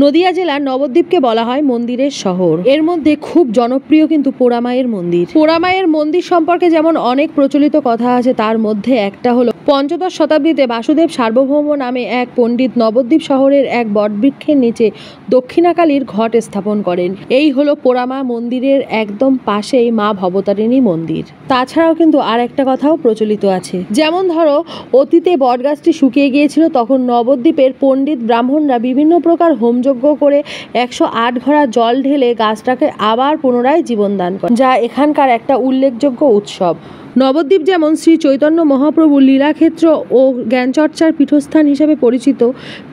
নদিয়া জেলার নবদ্বীপকে বলা হয় মন্দিরের শহর। এর মধ্যে খুব জনপ্রিয় কিন্তু পোড়ামায়ের মন্দির। পোড়ামায়ের মন্দির সম্পর্কে যেমন অনেক প্রচলিত কথা আছে, তার মধ্যে একটা হলো পঞ্চদশ শতাব্দীতে বাসুদেব সার্বভৌম নামে এক পণ্ডিত নবদ্বীপ শহরের এক বটবৃক্ষের নিচে দক্ষিণাকালীর ঘট স্থাপন করেন। এই হলো পোড়ামা মন্দিরের একদম পাশেই মা ভবতারিণী মন্দির। তাছাড়াও কিন্তু আর একটা কথাও প্রচলিত আছে, যেমন ধরো অতীতে বটগাছটি শুকিয়ে গিয়েছিল, তখন নবদ্বীপের পণ্ডিত ব্রাহ্মণরা বিভিন্ন প্রকার হোমযজ্ঞ করে 108 ঘড়া জল ঢেলে গাছটাকে আবার পুনরায় জীবন দান করে, যা এখানকার একটা উল্লেখযোগ্য উৎসব। নবদ্বীপ যেমন শ্রী চৈতন্য মহাপ্রভুর লীলাক্ষেত্র ও জ্ঞানচর্চার পীঠস্থান হিসেবে পরিচিত,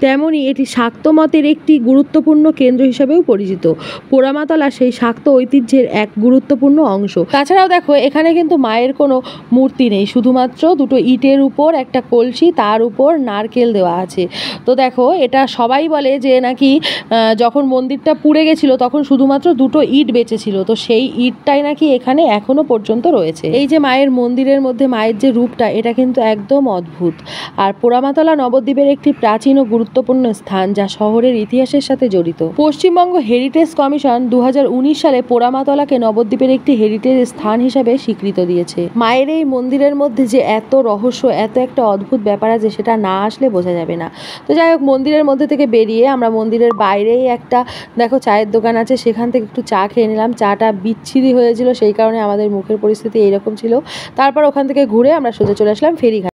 তেমনি এটি শাক্ত মতের একটি গুরুত্বপূর্ণ কেন্দ্র হিসেবেও পরিচিত। পোড়ামাতলা সেই শাক্ত ঐতিহ্যের এক গুরুত্বপূর্ণ অংশ। তাছাড়াও দেখো, এখানে কিন্তু মায়ের কোনো মূর্তি নেই, শুধুমাত্র দুটো ইটের উপর একটা কলসি, তার উপর নারকেল দেওয়া আছে। তো দেখো, এটা সবাই বলে যে নাকি যখন মন্দিরটা পুড়ে গেছিল তখন শুধুমাত্র দুটো ইট বেঁচে ছিল, তো সেই ইটটাই নাকি এখানে এখনো পর্যন্ত রয়েছে। এই যে মায়ের মন্দিরের মধ্যে মায়ের যে রূপটা, এটা কিন্তু একদম অদ্ভুত। আর পোড়ামাতলা নবদ্বীপের একটি প্রাচীন ও গুরুত্বপূর্ণ স্থান, যা শহরের ইতিহাসের সাথে জড়িত। পশ্চিমবঙ্গ হেরিটেজ কমিশন 2019 সালে পোড়ামাতলাকে নবদ্বীপের একটি হেরিটেজ স্থান হিসাবে স্বীকৃতি দিয়েছে। মায়ের এই মন্দিরের মধ্যে যে এত রহস্য, এত একটা অদ্ভুত ব্যাপার আছে, সেটা না আসলে বোঝা যাবে না। তো যাই হোক, মন্দিরের মধ্যে থেকে বেরিয়ে আমরা মন্দিরের বাইরেই একটা দেখো চায়ের দোকান আছে, সেখান থেকে একটু চা খেয়ে নিলাম। চাটা বিচ্ছিরি হয়েছিল, সেই কারণে আমাদের মুখের পরিস্থিতি এইরকম ছিল। তারপর ওখান থেকে ঘুরে আমরা সোজা চলে আসলাম ফেরিঘাট।